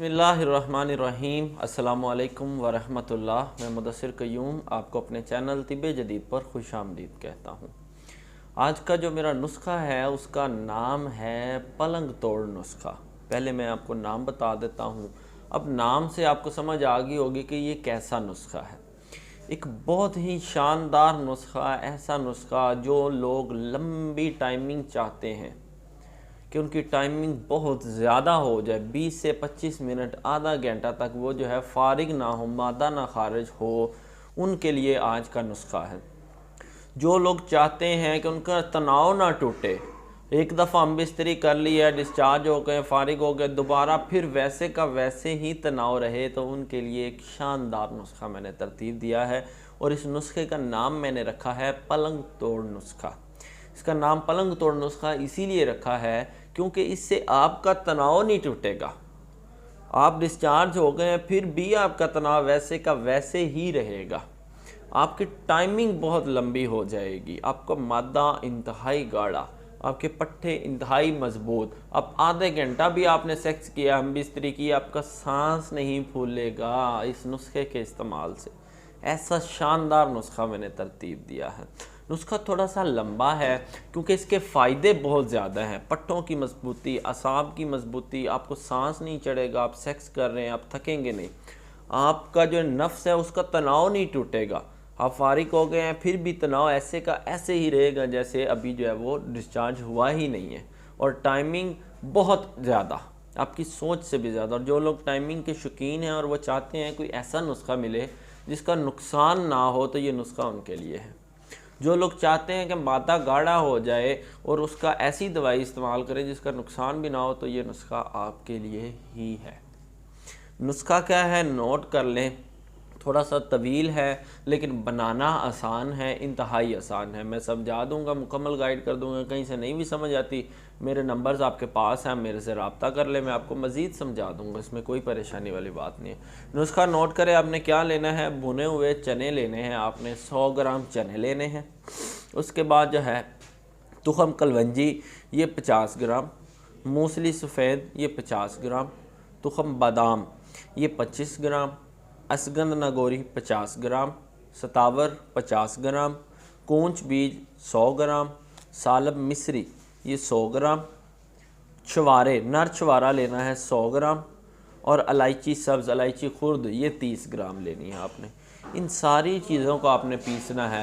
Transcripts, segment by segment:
बिस्मिल्लाहिर्रहमानिर्रहीम अस्सलामुअलैकुम वरहमतुल्लाह। मैं मुदस्सिर क़य्यूम आपको अपने चैनल तिब्बे जदीद पर खुशामदीद कहता हूँ। आज का जो मेरा नुस्खा है उसका नाम है पलंग तोड़ नुस्खा। पहले मैं आपको नाम बता देता हूँ। अब नाम से आपको समझ आ गई होगी कि ये कैसा नुस्खा है। एक बहुत ही शानदार नुस्खा, ऐसा नुस्खा जो लोग लंबी टाइमिंग चाहते हैं कि उनकी टाइमिंग बहुत ज़्यादा हो जाए, 20 से 25 मिनट, आधा घंटा तक वो जो है फारिग ना हो, मादा ना खारिज हो, उनके लिए आज का नुस्खा है। जो लोग चाहते हैं कि उनका तनाव ना टूटे, एक दफ़ा हम बिस्तरी कर लिया, डिस्चार्ज हो गए, फारिग हो गए, दोबारा फिर वैसे का वैसे ही तनाव रहे, तो उनके लिए एक शानदार नुस्खा मैंने तरतीब दिया है। और इस नुस्खे का नाम मैंने रखा है पलंग तोड़ नुस्खा। इसका नाम पलंग तोड़ नुस्खा इसीलिए रखा है क्योंकि इससे आपका तनाव नहीं टूटेगा। आप डिस्चार्ज हो गए हैं फिर भी आपका तनाव वैसे का वैसे ही रहेगा। आपकी टाइमिंग बहुत लंबी हो जाएगी, आपका मादा इंतहाई गाढ़ा, आपके पट्टे इंतहाई मजबूत। अब आधे घंटा भी आपने सेक्स किया, हम बिस्तरी की, आपका सांस नहीं फूलेगा इस नुस्खे के इस्तेमाल से। ऐसा शानदार नुस्खा मैंने तरतीब दिया है। नुस्खा थोड़ा सा लंबा है क्योंकि इसके फ़ायदे बहुत ज़्यादा हैं। पट्टों की मजबूती, असाब की मजबूती, आपको सांस नहीं चढ़ेगा, आप सेक्स कर रहे हैं, आप थकेंगे नहीं, आपका जो नफ्स है उसका तनाव नहीं टूटेगा। आप फारिग हो गए हैं फिर भी तनाव ऐसे का ऐसे ही रहेगा जैसे अभी जो है वो डिस्चार्ज हुआ ही नहीं है। और टाइमिंग बहुत ज़्यादा, आपकी सोच से भी ज़्यादा। और जो लोग टाइमिंग के शौकीन हैं और वो चाहते हैं कोई ऐसा नुस्खा मिले जिसका नुकसान ना हो, तो ये नुस्खा उनके लिए है। जो लोग चाहते हैं कि मादा गाढ़ा हो जाए और उसका ऐसी दवाई इस्तेमाल करें जिसका नुकसान भी ना हो, तो ये नुस्खा आपके लिए ही है। नुस्खा क्या है नोट कर लें। थोड़ा सा तवील है लेकिन बनाना आसान है, इंतहाई आसान है। मैं समझा दूंगा, मुकम्मल गाइड कर दूंगा। कहीं से नहीं भी समझ आती, मेरे नंबर्स आपके पास हैं, मेरे से रब्ता कर ले, मैं आपको मज़ीद समझा दूंगा। इसमें कोई परेशानी वाली बात नहीं है। नुस्खा नोट करें। आपने क्या लेना है, भुने हुए चने लेने हैं। आपने 100 ग्राम चने लेने हैं। उसके बाद जो है तुखम कलवंजी ये 50 ग्राम, मूसली सफ़ेद ये 50 ग्राम, तुखम बादाम ये 25 ग्राम, असगंद नगोरी 50 ग्राम, सतावर 50 ग्राम, कूंच बीज 100 ग्राम, सालब मिस्री ये 100 ग्राम, छवारे नर छवारा लेना है 100 ग्राम, और इलायची सब्ज़, इलायची खुर्द ये 30 ग्राम लेनी है आपने। इन सारी चीज़ों को आपने पीसना है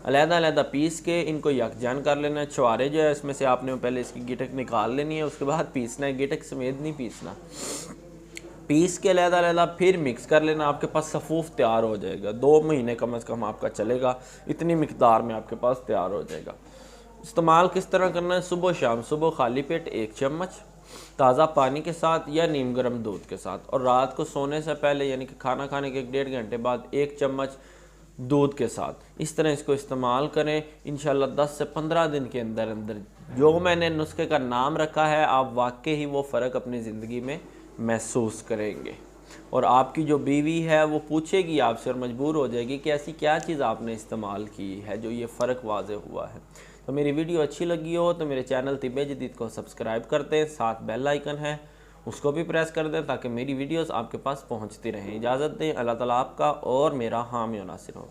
अलग-अलग पीस के इनको यकजान कर लेना है। छवारे जो है इसमें से आपने पहले इसकी गिटक निकाल लेनी है, उसके बाद पीसना है, गिटक समेत नहीं पीसना। पीस के अलग-अलग फिर मिक्स कर लेना, आपके पास सफ़ूफ तैयार हो जाएगा। 2 महीने कम से कम आपका चलेगा, इतनी मिकदार में आपके पास तैयार हो जाएगा। इस्तेमाल किस तरह करना है, सुबह शाम। सुबह खाली पेट 1 चम्मच ताज़ा पानी के साथ या नीम गर्म दूध के साथ, और रात को सोने से पहले यानी कि खाना खाने के 1.5 घंटे बाद 1 चम्मच दूध के साथ। इस तरह इसको इस्तेमाल करें। इंशाल्लाह 10 से 15 दिन के अंदर अंदर जो मैंने नुस्खे का नाम रखा है, आप वाकई ही वो फ़र्क अपनी ज़िंदगी में महसूस करेंगे। और आपकी जो बीवी है वो पूछेगी आपसे और मजबूर हो जाएगी कि ऐसी क्या चीज़ आपने इस्तेमाल की है जो ये फ़र्क वाज़े हुआ है। तो मेरी वीडियो अच्छी लगी हो तो मेरे चैनल तिब्बे जदीद को सब्सक्राइब कर दें, साथ बेल आइकन है उसको भी प्रेस कर दें ताकि मेरी वीडियोस आपके पास पहुंचती रहें। इजाज़त दें। अल्लाह ताला आपका और मेरा हामी और नासिर हो।